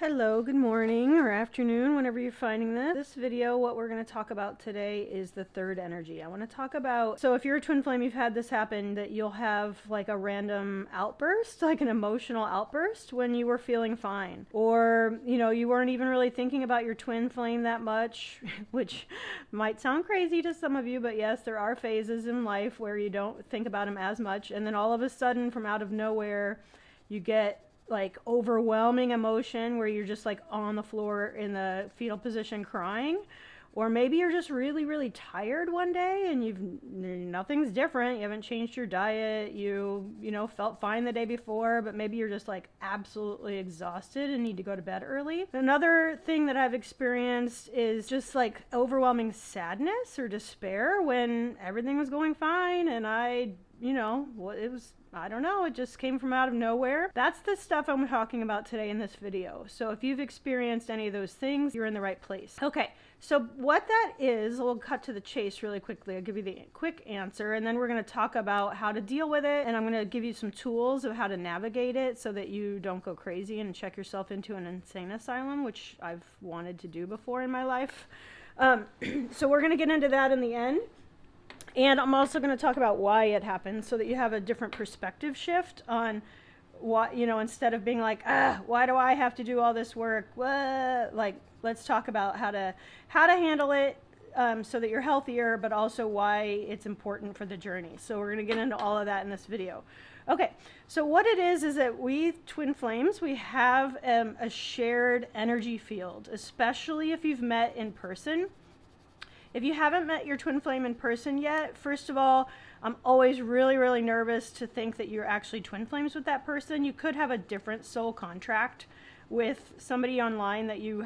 Hello, good morning or afternoon, whenever you're finding this. This video, what we're going to talk about today is the third energy. I want to talk about, so if you're a twin flame, you've had this happen, that you'll have like a random outburst, like an emotional outburst when you were feeling fine. Or, you weren't even really thinking about your twin flame that much, which might sound crazy to some of you, but yes, there are phases in life where you don't think about them as much. And then all of a sudden, from out of nowhere, you get like overwhelming emotion where you're just like on the floor in the fetal position crying. Or maybe you're just really tired one day and nothing's different. You haven't changed your diet. You felt fine the day before, but maybe you're just like absolutely exhausted and need to go to bed early. Another thing that I've experienced is just like overwhelming sadness or despair when everything was going fine and I don't know, it just came from out of nowhere. That's the stuff I'm talking about today in this video. So if you've experienced any of those things, you're in the right place. Okay, so what that is, we'll cut to the chase really quickly. I'll give you the quick answer, and then we're going to talk about how to deal with it, and I'm going to give you some tools of how to navigate it so that you don't go crazy and check yourself into an insane asylum, which I've wanted to do before in my life. So we're going to get into that in the end. And I'm also going to talk about why it happens so that you have a different perspective shift on what, instead of being like, why do I have to do all this work? What? Like, let's talk about how to handle it so that you're healthier, but also why it's important for the journey. So we're going to get into all of that in this video. Okay, so what it is that we twin flames, we have a shared energy field, especially if you've met in person. If you haven't met your twin flame in person yet, first of all, I'm always really nervous to think that you're actually twin flames with that person. You could have a different soul contract with somebody online that you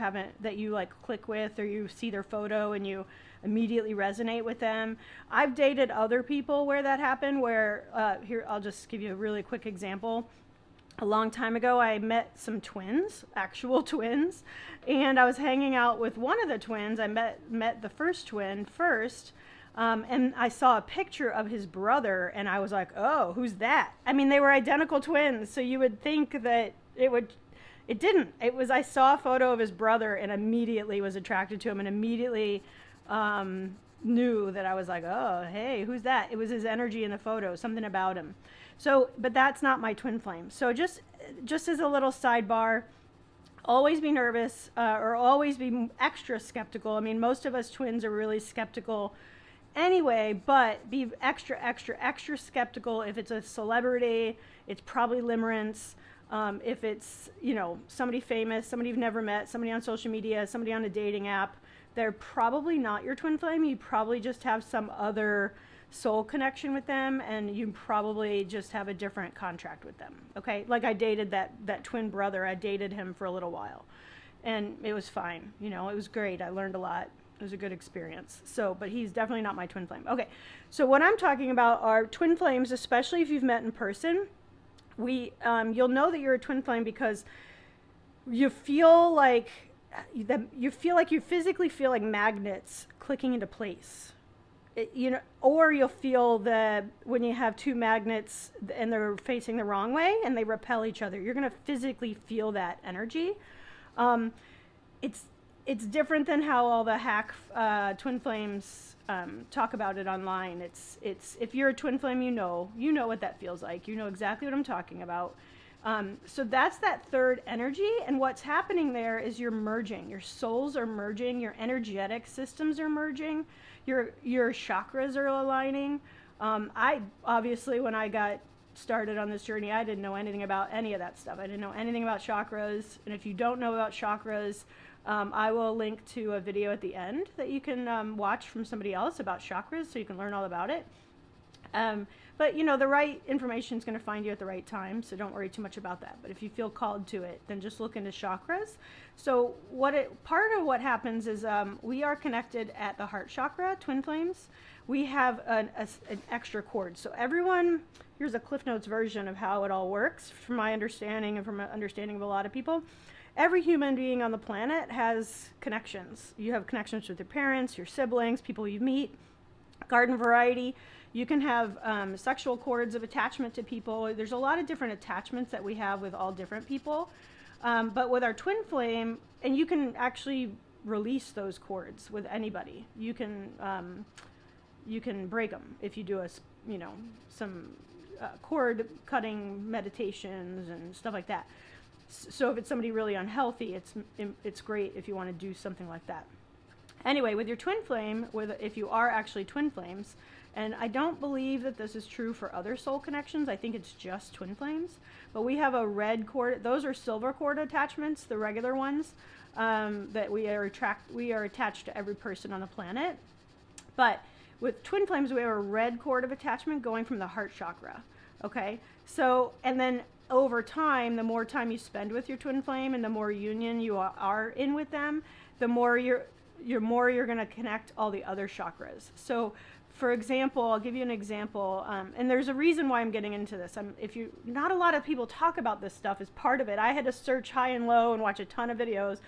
like click with, or you see their photo and you immediately resonate with them. I've dated other people where that happened, where, here, I'll just give you a really quick example. A long time ago, I met some twins, actual twins, and I was hanging out with one of the twins. I met the first twin first, and I saw a picture of his brother, and I was like, oh, who's that? I mean, they were identical twins, so you would think that it didn't. It was, I saw a photo of his brother and immediately was attracted to him and immediately knew that I was like, oh, hey, who's that? It was his energy in the photo, something about him. So, but that's not my twin flame. So just as a little sidebar, always be nervous or always be extra skeptical. I mean, most of us twins are really skeptical anyway, but be extra skeptical. If it's a celebrity, it's probably limerence. If it's, somebody famous, somebody you've never met, somebody on social media, somebody on a dating app, they're probably not your twin flame. You probably just have some other soul connection with them, and you probably just have a different contract with them. Okay, like I dated that twin brother. I dated him for a little while and it was fine. It was great. I learned a lot. It was a good experience. So, but he's definitely not my twin flame. Okay, so what I'm talking about are twin flames, especially if you've met in person. You'll know that you're a twin flame because you feel like you physically feel like magnets clicking into place. Or you'll feel that when you have two magnets and they're facing the wrong way and they repel each other, you're going to physically feel that energy. It's different than how all the hack twin flames talk about it online. It's if you're a twin flame, you know what that feels like. You know exactly what I'm talking about. So that's that third energy, and what's happening there is you're merging. Your souls are merging. Your energetic systems are merging. Your chakras are aligning. I obviously, when I got started on this journey, I didn't know anything about any of that stuff. I didn't know anything about chakras, and if you don't know about chakras, I will link to a video at the end that you can watch from somebody else about chakras, so you can learn all about it. But the right information is going to find you at the right time, so don't worry too much about that. But if you feel called to it, then just look into chakras. So part of what happens is we are connected at the Heart Chakra, twin flames. We have an extra cord. So everyone, here's a Cliff Notes version of how it all works, from my understanding and from an understanding of a lot of people. Every human being on the planet has connections. You have connections with your parents, your siblings, people you meet, garden variety. You can have sexual cords of attachment to people. There's a lot of different attachments that we have with all different people. But with our twin flame, and you can actually release those cords with anybody. You can break them if you do some cord cutting meditations and stuff like that. So if it's somebody really unhealthy, it's great if you want to do something like that. Anyway, with your twin flame, if you are actually twin flames, and I don't believe that this is true for other soul connections, I think it's just twin flames, but we have a red cord. Those are silver cord attachments, the regular ones, that we are attached to every person on the planet. But with twin flames, we have a red cord of attachment going from the heart chakra. Okay, so, and then over time, the more time you spend with your twin flame and the more union you are in with them, the more you're going to connect all the other chakras. So for example, I'll give you an example, and there's a reason why I'm getting into this. Not a lot of people talk about this stuff as part of it. I had to search high and low and watch a ton of videos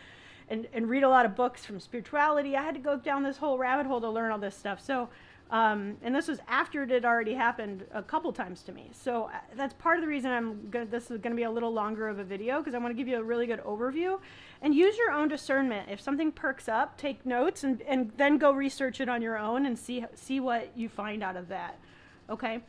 and read a lot of books from spirituality. I had to go down this whole rabbit hole to learn all this stuff. So, and this was after it had already happened a couple times to me. So that's part of the reason this is going to be a little longer of a video, because I want to give you a really good overview and use your own discernment. If something perks up, take notes and then go research it on your own and see what you find out of that. Okay.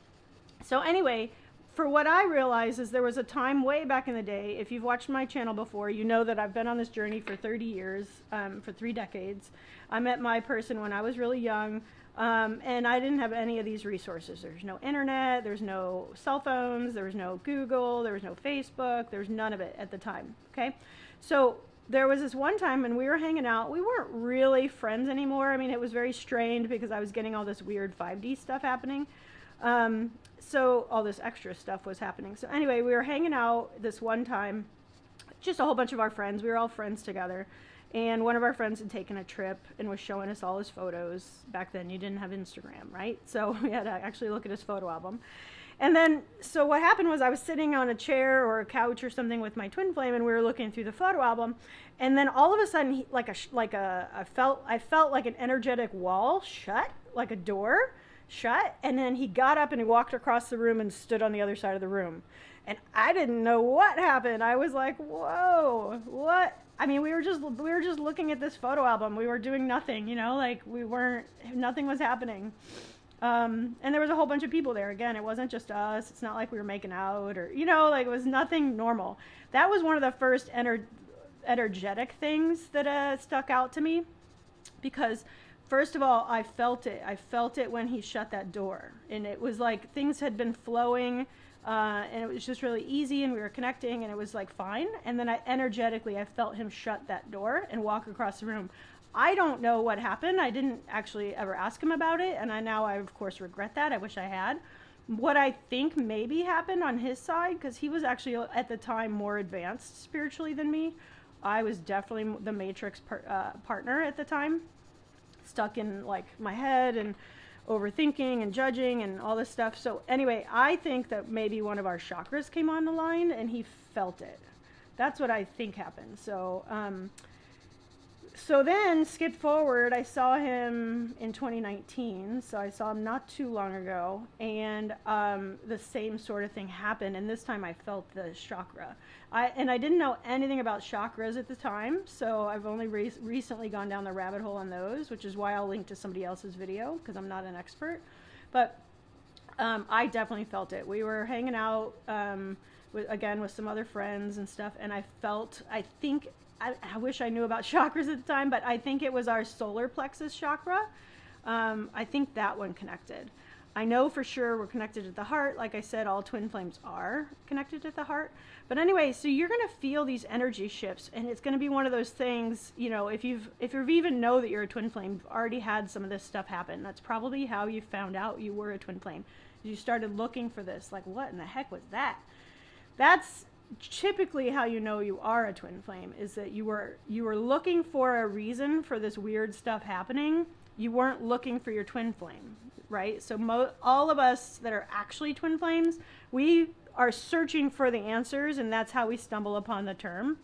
So anyway, for what I realized is there was a time way back in the day, if you've watched my channel before, you know that I've been on this journey for 30 years, for 3 decades. I met my person when I was really young. And I didn't have any of these resources. There's no internet, there's no cell phones, there was no Google, there was no Facebook, there was none of it at the time, okay? So there was this one time when we were hanging out. We weren't really friends anymore. I mean, it was very strained because I was getting all this weird 5D stuff happening. So all this extra stuff was happening. So anyway, we were hanging out this one time, just a whole bunch of our friends. We were all friends together. And one of our friends had taken a trip and was showing us all his photos. Back then, you didn't have Instagram, right? So we had to actually look at his photo album. And then, so what happened was I was sitting on a chair or a couch or something with my twin flame, and we were looking through the photo album. And then all of a sudden, I felt like an energetic wall shut, like a door shut. And then he got up and he walked across the room and stood on the other side of the room. And I didn't know what happened. I was like, whoa, what? I mean, we were just looking at this photo album. We were doing nothing, like nothing was happening. And there was a whole bunch of people there. Again, it wasn't just us. It's not like we were making out or, it was nothing normal. That was one of the first energetic things that stuck out to me, because first of all, I felt it. I felt it when he shut that door, and it was like things had been flowing. And it was just really easy, and we were connecting, and it was like fine. And then I felt him shut that door and walk across the room. I don't know what happened. I didn't actually ever ask him about it, and I of course regret that. I wish I had. What I think maybe happened on his side, because he was actually at the time more advanced spiritually than me. I was definitely the matrix partner at the time, stuck in like my head and overthinking and judging and all this stuff. So anyway, I think that maybe one of our chakras came on the line and he felt it. That's what I think happened. So so then skip forward, I saw him in 2019. So I saw him not too long ago, and the same sort of thing happened, and this time I felt the chakra. I didn't know anything about chakras at the time, so I've only recently gone down the rabbit hole on those, which is why I'll link to somebody else's video, because I'm not an expert. But I definitely felt it. We were hanging out with some other friends and stuff, and I wish I knew about chakras at the time, but I think it was our solar plexus chakra. I think that one connected. I know for sure we're connected at the heart. Like I said, all twin flames are connected at the heart. But anyway, so you're going to feel these energy shifts, and it's going to be one of those things, if you even know that you're a twin flame, you've already had some of this stuff happen. That's probably how you found out you were a twin flame. You started looking for this, like, what in the heck was that? That's typically how you know you are a twin flame, is that you were looking for a reason for this weird stuff happening. You weren't looking for your twin flame, right? So all of us that are actually twin flames, we are searching for the answers, and that's how we stumble upon the term.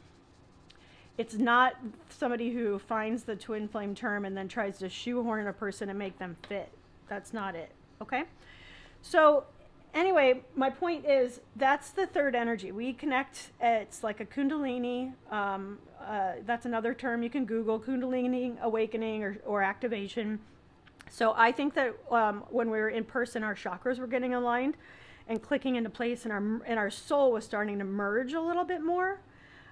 It's not somebody who finds the twin flame term and then tries to shoehorn a person and make them fit. That's not it, okay? So anyway, my point is that's the third energy. We connect, it's like a Kundalini. That's another term you can Google, Kundalini awakening or activation. So I think that when we were in person, our chakras were getting aligned and clicking into place, and our soul was starting to merge a little bit more.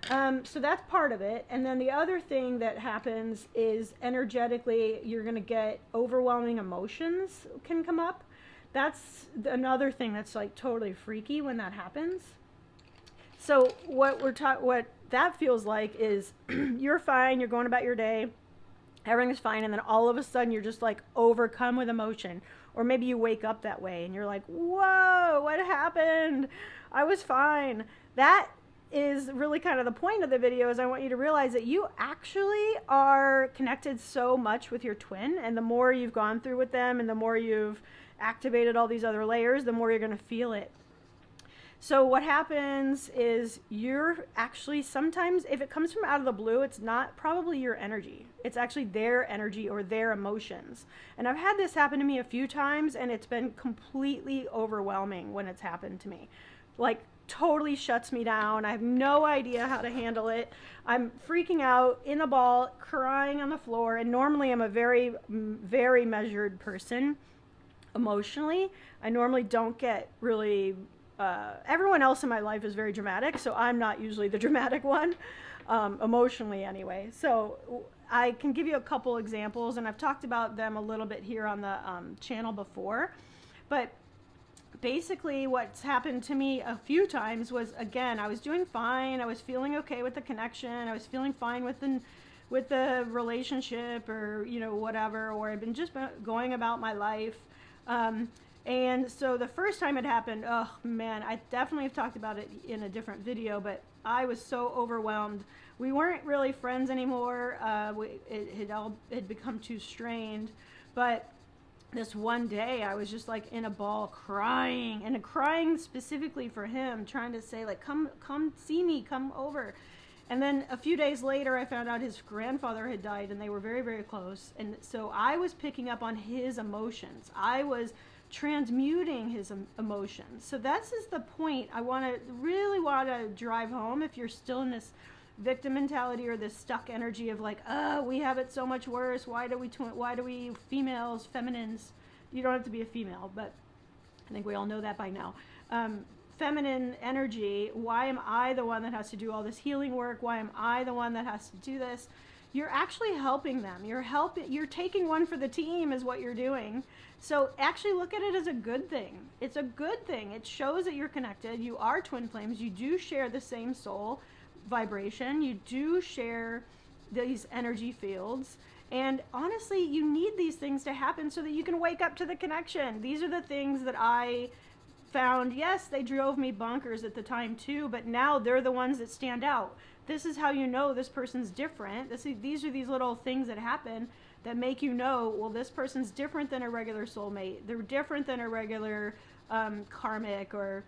So that's part of it. And then the other thing that happens is energetically, you're going to get overwhelming emotions can come up. That's another thing that's like totally freaky when that happens. So what that feels like is you're fine, you're going about your day, everything's fine, and then all of a sudden you're just like overcome with emotion. Or maybe you wake up that way and you're like, whoa, what happened? I was fine. That is really kind of the point of the video, is I want you to realize that you actually are connected so much with your twin, and the more you've gone through with them and the more you've activated all these other layers, the more you're going to feel it. So what happens is you're actually, sometimes if it comes from out of the blue, it's not probably your energy. It's actually their energy or their emotions. And I've had this happen to me a few times, and it's been completely overwhelming when it's happened to me. Like, totally shuts me down. I have no idea how to handle it. I'm freaking out, in a ball, crying on the floor. And normally I'm a very, very measured person emotionally. I normally don't get really, everyone else in my life is very dramatic, so I'm not usually the dramatic one, emotionally anyway. So I can give you a couple examples, and I've talked about them a little bit here on the channel before. But basically what's happened to me a few times was, again, I was doing fine. I was feeling okay with the connection. I was feeling fine with the relationship, or, you know, whatever, or I've been just going about my life. And so the first time it happened, oh man, I definitely have talked about it in a different video, but I was so overwhelmed. We weren't really friends anymore. It had become too strained. But this one day I was just like in a ball crying, and crying specifically for him, trying to say like, come see me, come over. And then a few days later I found out his grandfather had died, and they were very, very close. And so I was picking up on his emotions. I was transmuting his emotions. So that's just the point I really want to drive home. If you're still in this victim mentality or this stuck energy of like, oh, we have it so much worse. Why do we females, feminines, you don't have to be a female, but I think we all know that by now. Feminine energy, why am I the one that has to do all this healing work? Why am I the one that has to do this? You're actually helping them. You're taking one for the team is what you're doing. So actually look at it as a good thing. It's a good thing. It shows that you're connected. You are twin flames. You do share the same soul vibration. You do share these energy fields. And honestly, you need these things to happen so that you can wake up to the connection. These are the things that I found. Yes, they drove me bonkers at the time too, but now they're the ones that stand out. This is how you know this person's different. These are these little things that happen that make you know, well, this person's different than a regular soulmate. They're different than a regular karmic or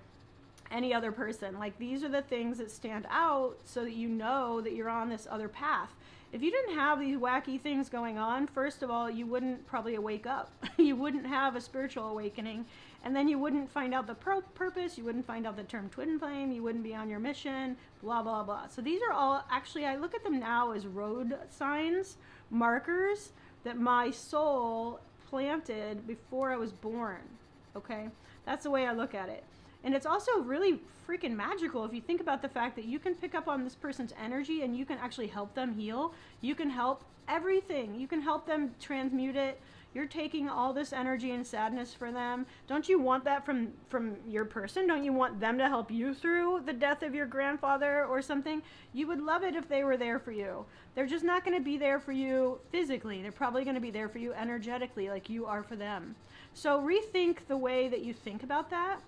any other person. Like, these are the things that stand out so that you know that you're on this other path. If you didn't have these wacky things going on, first of all, you wouldn't probably wake up. You wouldn't have a spiritual awakening. And then you wouldn't find out the purpose. You wouldn't find out the term twin flame. You wouldn't be on your mission, blah, blah, blah. So these are all, actually, I look at them now as road signs, markers that my soul planted before I was born. Okay? That's the way I look at it. And it's also really freaking magical if you think about the fact that you can pick up on this person's energy and you can actually help them heal. You can help everything. You can help them transmute it. You're taking all this energy and sadness for them. Don't you want that from your person? Don't you want them to help you through the death of your grandfather or something? You would love it if they were there for you. They're just not going to be there for you physically. They're probably going to be there for you energetically, like you are for them. So rethink the way that you think about that.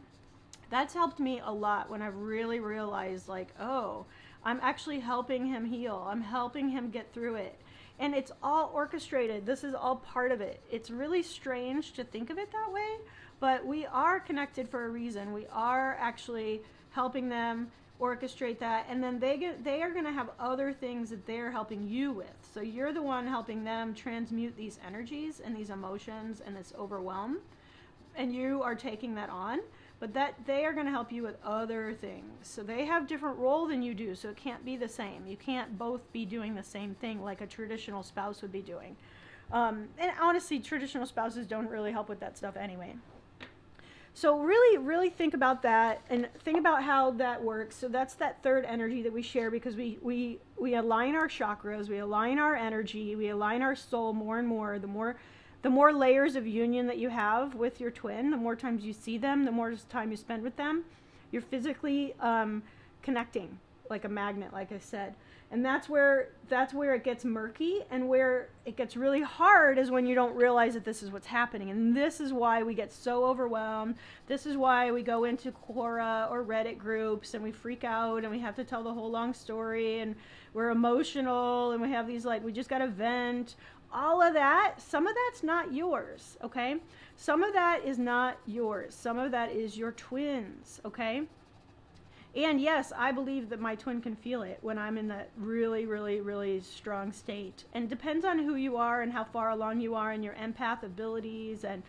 That's helped me a lot when I've really realized, like, oh, I'm actually helping him heal. I'm helping him get through it. And it's all orchestrated. This is all part of it. It's really strange to think of it that way, but we are connected for a reason. We are actually helping them orchestrate that, and then they are going to have other things that they're helping you with. So you're the one helping them transmute these energies and these emotions and this overwhelm, and you are taking that on. but that they are going to help you with other things. So they have different role than you do, so it can't be the same. You can't both be doing the same thing like a traditional spouse would be doing. And honestly, traditional spouses don't really help with that stuff anyway. So really, really think about that and think about how that works. So that's that third energy that we share, because we align our chakras, we align our energy, we align our soul more and more. The more layers of union that you have with your twin, the more times you see them, the more time you spend with them, you're physically connecting like a magnet, like I said. And that's where it gets murky, and where it gets really hard is when you don't realize that this is what's happening. And this is why we get so overwhelmed. This is why we go into Quora or Reddit groups and we freak out and we have to tell the whole long story, and we're emotional and we have these we just got to vent. All of that, some of that's not yours, okay? Some of that is not yours. Some of that is your twins, okay? And yes, I believe that my twin can feel it when I'm in that really, really, really strong state. And it depends on who you are and how far along you are in your empath abilities. And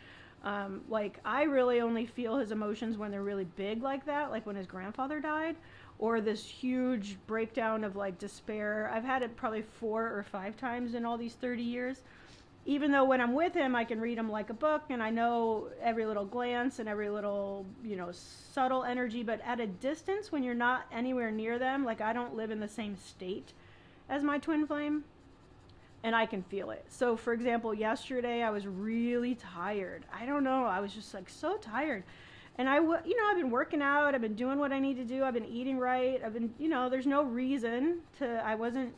I really only feel his emotions when they're really big like that, like when his grandfather died, or this huge breakdown of despair. I've had it probably 4 or 5 times in all these 30 years. Even though when I'm with him, I can read him like a book, and I know every little glance and every little, subtle energy. But at a distance, when you're not anywhere near them, I don't live in the same state as my twin flame, and I can feel it. So, for example, yesterday I was really tired. I don't know. I was just so tired. And I've been working out. I've been doing what I need to do. I've been eating right. I've been, there's no reason I wasn't,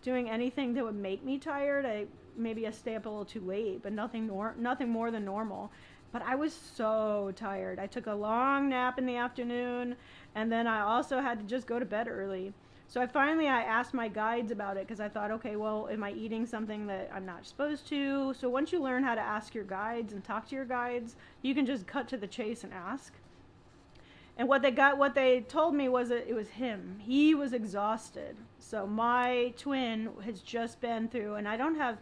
doing anything that would make me tired. Maybe I stay up a little too late, but nothing more than normal. But I was so tired. I took a long nap in the afternoon, and then I also had to just go to bed early. So I asked my guides about it, because I thought, okay, well, am I eating something that I'm not supposed to? So once you learn how to ask your guides and talk to your guides, you can just cut to the chase and ask. And what they told me was that it was him. He was exhausted. So my twin has just been through, and I don't have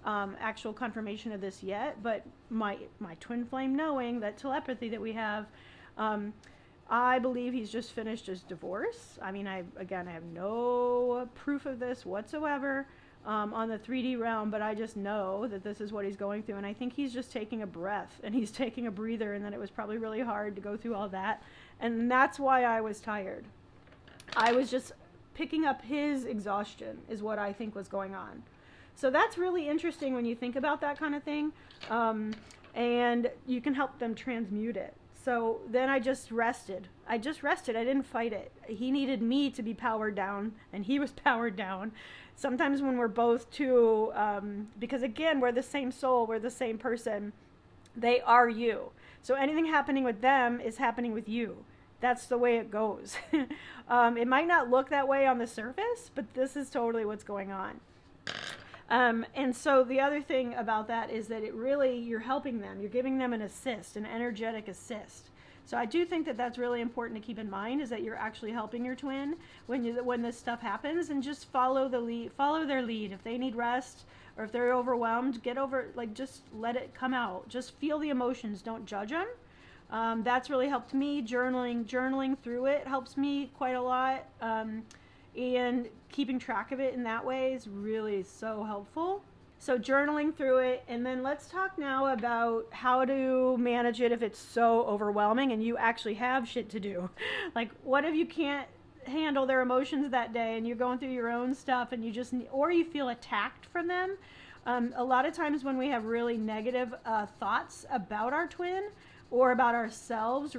actual confirmation of this yet, but my twin flame knowing that telepathy that we have, I believe he's just finished his divorce. I mean, I have no proof of this whatsoever on the 3D realm, but I just know that this is what he's going through, and I think he's just taking a breath, and he's taking a breather, and that it was probably really hard to go through all that, and that's why I was tired. I was just picking up his exhaustion is what I think was going on. So that's really interesting when you think about that kind of thing, and you can help them transmute it. So then I just rested. I didn't fight it. He needed me to be powered down, and he was powered down. Sometimes when we're both too, because again, we're the same soul, we're the same person, they are you. So anything happening with them is happening with you. That's the way it goes. It might not look that way on the surface, but this is totally what's going on. And so the other thing about that is that you're helping them. You're giving them an assist, an energetic assist. So I do think that that's really important to keep in mind, is that you're actually helping your twin when this stuff happens, and just follow their lead. If they need rest or if they're overwhelmed, just let it come out. Just feel the emotions. Don't judge them. That's really helped me. Journaling through it helps me quite a lot. And keeping track of it in that way is really so helpful. So journaling through it, and then let's talk now about how to manage it if it's so overwhelming and you actually have shit to do. What if you can't handle their emotions that day and you're going through your own stuff and or you feel attacked from them? A lot of times when we have really negative thoughts about our twin or about ourselves,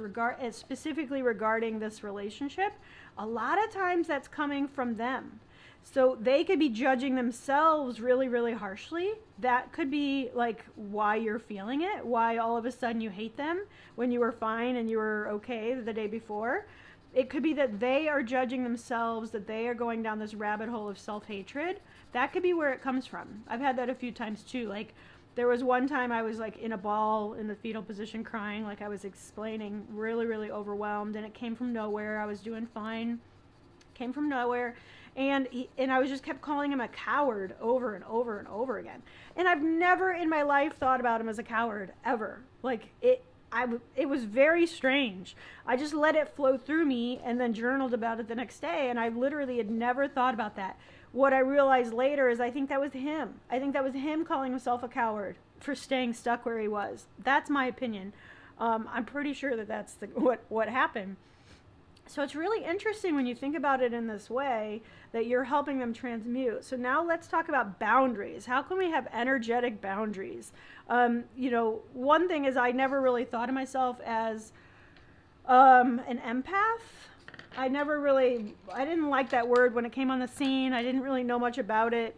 specifically regarding this relationship, a lot of times that's coming from them. So they could be judging themselves really, really harshly. That could be why you're feeling it, why all of a sudden you hate them when you were fine and you were okay the day before. It could be that they are judging themselves, that they are going down this rabbit hole of self-hatred. That could be where it comes from. I've had that a few times too. There was one time I was in a ball in the fetal position crying, like I was explaining, really, really overwhelmed, and it came from nowhere. I was doing fine, came from nowhere, and I was just kept calling him a coward over and over and over again. And I've never in my life thought about him as a coward, ever. it was very strange. I just let it flow through me and then journaled about it the next day. And I literally had never thought about that. What I realized later is I think that was him. I think that was him calling himself a coward for staying stuck where he was. That's my opinion. I'm pretty sure that that's what happened. So it's really interesting when you think about it in this way, that you're helping them transmute. So now let's talk about boundaries. How can we have energetic boundaries? One thing is I never really thought of myself as an empath. I didn't like that word when it came on the scene. I didn't really know much about it.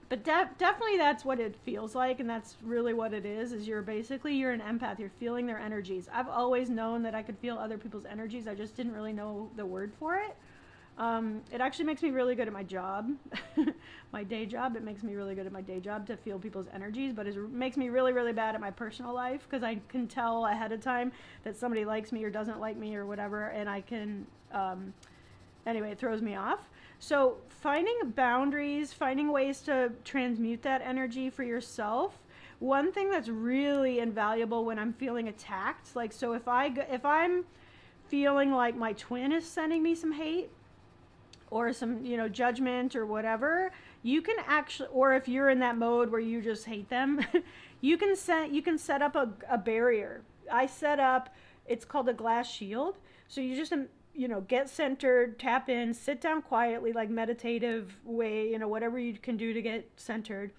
But definitely that's what it feels like, and that's really what it is you're an empath. You're feeling their energies. I've always known that I could feel other people's energies. I just didn't really know the word for it. It actually makes me really good at my job, my day job. It makes me really good at my day job to feel people's energies, but it makes me really, really bad at my personal life because I can tell ahead of time that somebody likes me or doesn't like me or whatever, and I can, anyway, it throws me off. So finding boundaries, finding ways to transmute that energy for yourself. One thing that's really invaluable when I'm feeling attacked, like, so if I'm feeling like my twin is sending me some hate or some, judgment or whatever, you can actually, or if you're in that mode where you just hate them, you can set up a barrier. It's called a glass shield. So you just, get centered, tap in, sit down quietly, like meditative way, whatever you can do to get centered.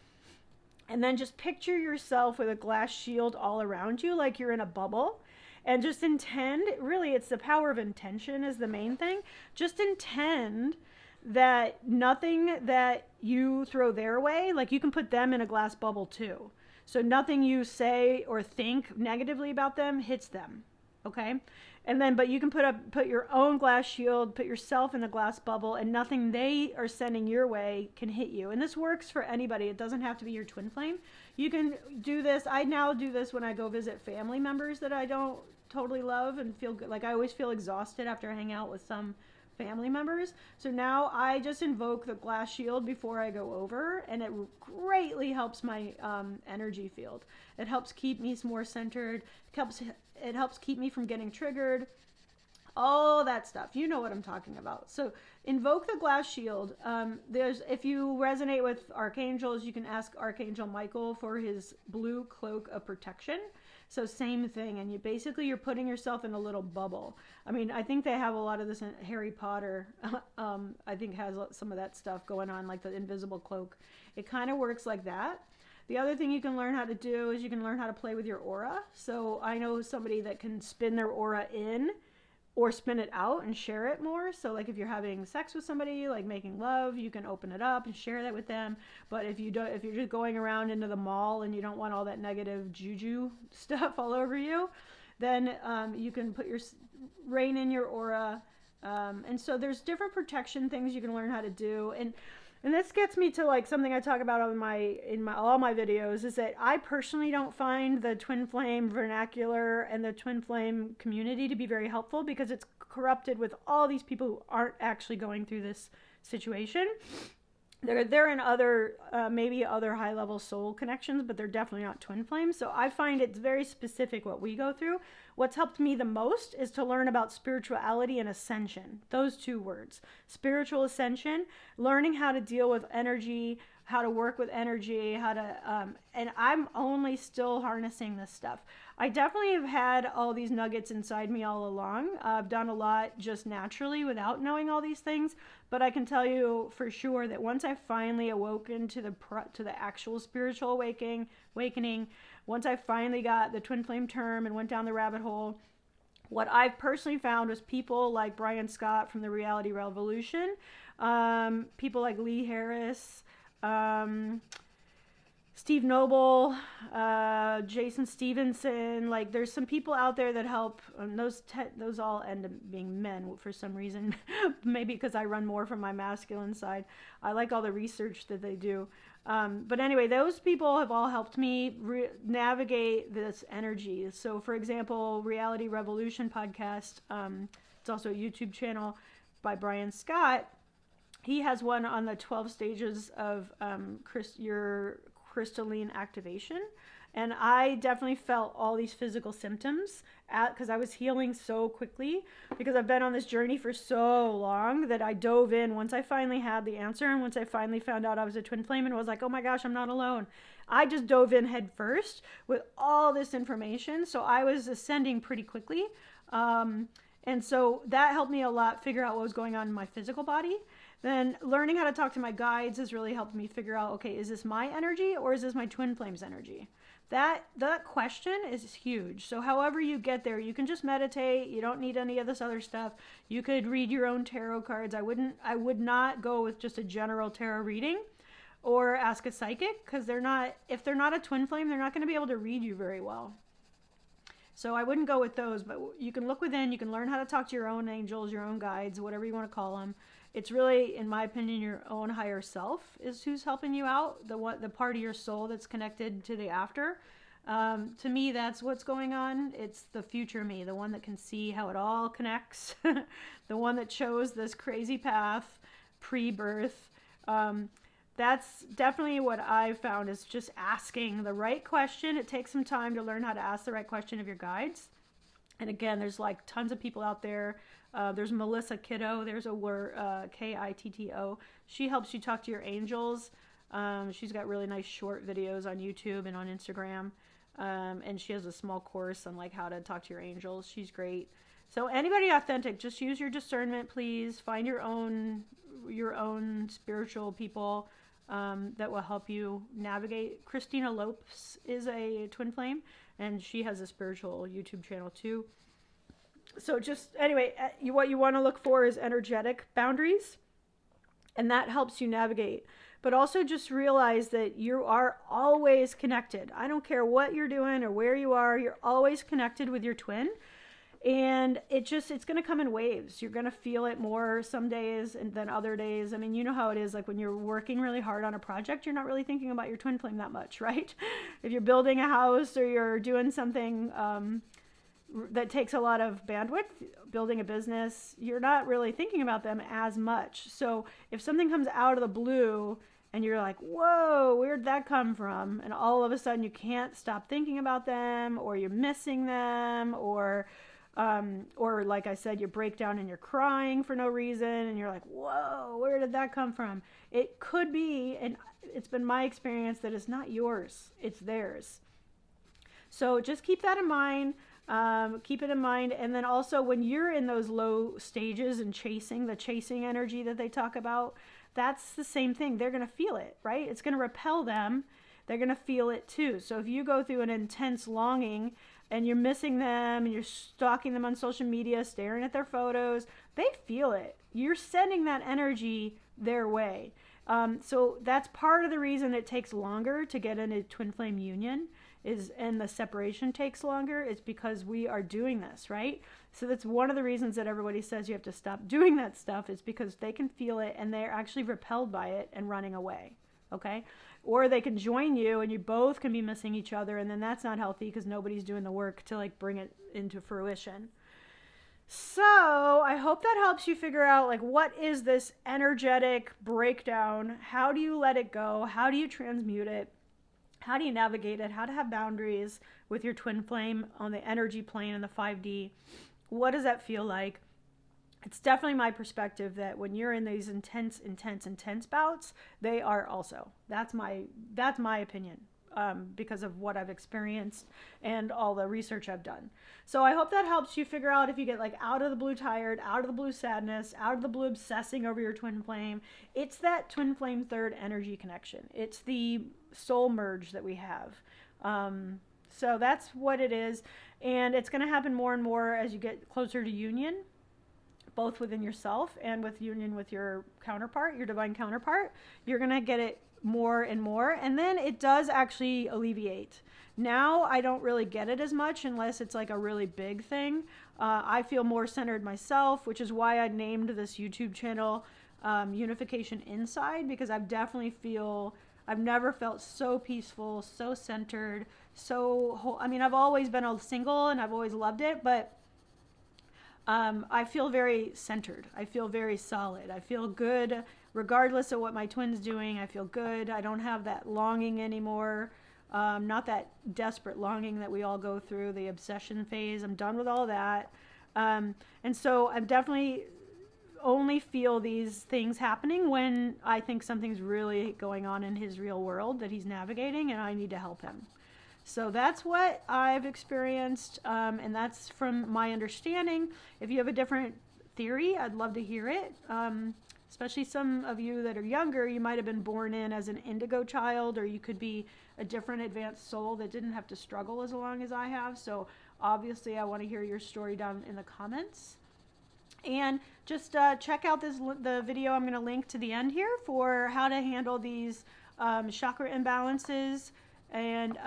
And then just picture yourself with a glass shield all around you, like you're in a bubble. And just intend, really, it's the power of intention is the main thing. Just intend that nothing that you throw their way, like you can put them in a glass bubble too. So nothing you say or think negatively about them hits them. Okay? And then, but you can put your own glass shield, put yourself in a glass bubble, and nothing they are sending your way can hit you. And this works for anybody. It doesn't have to be your twin flame. You can do this. I now do this when I go visit family members that I don't totally love and feel good. Like I always feel exhausted after I hang out with some family members. So now I just invoke the glass shield before I go over, and it greatly helps my energy field. It helps keep me more centered. It helps keep me from getting triggered. All that stuff. You know what I'm talking about. So invoke the glass shield. If you resonate with archangels, you can ask Archangel Michael for his blue cloak of protection. So same thing. And you're putting yourself in a little bubble. I mean, I think they have a lot of this in Harry Potter. I think has some of that stuff going on, like the invisible cloak. It kind of works like that. The other thing you can learn how to do is you can learn how to play with your aura. So I know somebody that can spin their aura in or spin it out and share it more. So like if you're having sex with somebody, like making love, you can open it up and share that with them. But if you're just going around into the mall and you don't want all that negative juju stuff all over you, then you can rein in your aura. And so there's different protection things you can learn how to do. And this gets me to like something I talk about in all my videos, is that I personally don't find the twin flame vernacular and the twin flame community to be very helpful because it's corrupted with all these people who aren't actually going through this situation. They're in other maybe other high level soul connections, but they're definitely not twin flames. So I find it's very specific what we go through. What's helped me the most is to learn about spirituality and ascension. Those two words, spiritual ascension, learning how to deal with energy, how to work with energy, and I'm only still harnessing this stuff. I definitely have had all these nuggets inside me all along. I've done a lot just naturally without knowing all these things, but I can tell you for sure that once I finally awoken to the actual spiritual awakening, once I finally got the twin flame term and went down the rabbit hole, what I've personally found was people like Brian Scott from the Reality Revolution, people like Lee Harris, Steve Noble, Jason Stevenson. Like there's some people out there that help, and those all end up being men for some reason. Maybe because I run more from my masculine side. I like all the research that they do. But anyway, those people have all helped me navigate this energy. So for example, Reality Revolution podcast, it's also a YouTube channel by Brian Scott. He has one on the 12 stages of your crystalline activation. And I definitely felt all these physical symptoms because I was healing so quickly, because I've been on this journey for so long that I dove in once I finally had the answer, and once I finally found out I was a twin flame and was like, oh my gosh, I'm not alone. I just dove in head first with all this information. So I was ascending pretty quickly. And so that helped me a lot figure out what was going on in my physical body. Then learning how to talk to my guides has really helped me figure out, okay, is this my energy or is this my twin flame's energy? That question is huge. So however you get there, you can just meditate. You don't need any of this other stuff. You could read your own tarot cards. I would not go with just a general tarot reading or ask a psychic, because if they're not a twin flame, they're not going to be able to read you very well. So I wouldn't go with those, but you can look within. You can learn how to talk to your own angels, your own guides, whatever you want to call them. It's really, in my opinion, your own higher self is who's helping you out, the part of your soul that's connected to the after. To me, that's what's going on. It's the future me, the one that can see how it all connects, the one that chose this crazy path pre-birth. That's definitely what I've found, is just asking the right question. It takes some time to learn how to ask the right question of your guides. And again, there's like tons of people out there. There's Melissa Kitto. There's a word, Kitto. She helps you talk to your angels. She's got really nice short videos on YouTube and on Instagram. And she has a small course on like how to talk to your angels. She's great. So anybody authentic, just use your discernment, please. Find your own spiritual people that will help you navigate. Christina Lopes is a twin flame, and she has a spiritual YouTube channel too. So just anyway, what you want to look for is energetic boundaries, and that helps you navigate. But also just realize that you are always connected. I don't care what you're doing or where you are, you're always connected with your twin. And it's going to come in waves. You're going to feel it more some days and then other days. I mean, you know how it is, like when you're working really hard on a project, you're not really thinking about your twin flame that much, right? If you're building a house or you're doing something that takes a lot of bandwidth, building a business, you're not really thinking about them as much. So if something comes out of the blue and you're like, whoa, where'd that come from? And all of a sudden you can't stop thinking about them, or you're missing them, or like I said, you break down and you're crying for no reason, and you're like, whoa, where did that come from? It could be, and it's been my experience, that it's not yours, it's theirs. So just keep that in mind. Keep it in mind. And then also, when you're in those low stages and the chasing energy that they talk about, that's the same thing. They're going to feel it, right? It's going to repel them. They're going to feel it too. So if you go through an intense longing and you're missing them and you're stalking them on social media, staring at their photos, they feel it. You're sending that energy their way. So that's part of the reason it takes longer to get in a twin flame union, and the separation takes longer, is because we are doing this, right? So that's one of the reasons that everybody says you have to stop doing that stuff, is because they can feel it and they're actually repelled by it and running away. Okay? Or they can join you and you both can be missing each other, and then that's not healthy because nobody's doing the work to like bring it into fruition. So I hope that helps you figure out, like, what is this energetic breakdown? How do you let it go? How do you transmute it? How do you navigate it? How to have boundaries with your twin flame on the energy plane and the 5D? What does that feel like? It's definitely my perspective that when you're in these intense bouts, they are also. That's my opinion, because of what I've experienced and all the research I've done. So I hope that helps you figure out if you get like out of the blue tired, out of the blue sadness, out of the blue obsessing over your twin flame. It's that twin flame third energy connection. It's the soul merge that we have. So that's what it is. And it's going to happen more and more as you get closer to union, both within yourself and with union with your counterpart, your divine counterpart. You're going to get it more and more, and then it does actually alleviate. Now I don't really get it as much unless it's like a really big thing. I feel more centered myself, which is why I named this YouTube channel Unification Inside, because I've never felt so peaceful, so centered, so whole. I mean, I've always been a single and I've always loved it, but I feel very centered. I feel very solid. I feel good regardless of what my twin's doing. I feel good. I don't have that longing anymore. Not that desperate longing that we all go through, the obsession phase. I'm done with all that. And so I'm definitely only feel these things happening when I think something's really going on in his real world that he's navigating and I need to help him. So that's what I've experienced, and that's from my understanding. If you have a different theory, I'd love to hear it. Especially some of you that are younger, you might have been born in as an indigo child, or you could be a different advanced soul that didn't have to struggle as long as I have. So obviously I want to hear your story down in the comments. And just check out the video I'm going to link to the end here for how to handle these chakra imbalances and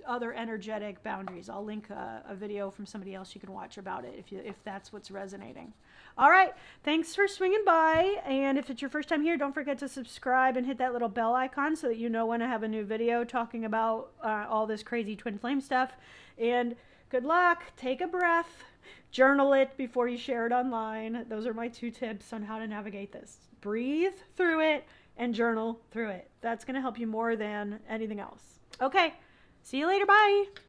other energetic boundaries. I'll link a video from somebody else you can watch about it if that's what's resonating. All right, thanks for swinging by, and if it's your first time here, don't forget to subscribe and hit that little bell icon so that you know when I have a new video talking about all this crazy twin flame stuff. And good luck, take a breath, journal it before you share it online. Those are my 2 tips on how to navigate this. Breathe through it and journal through it. That's going to help you more than anything else. Okay, see you later, bye.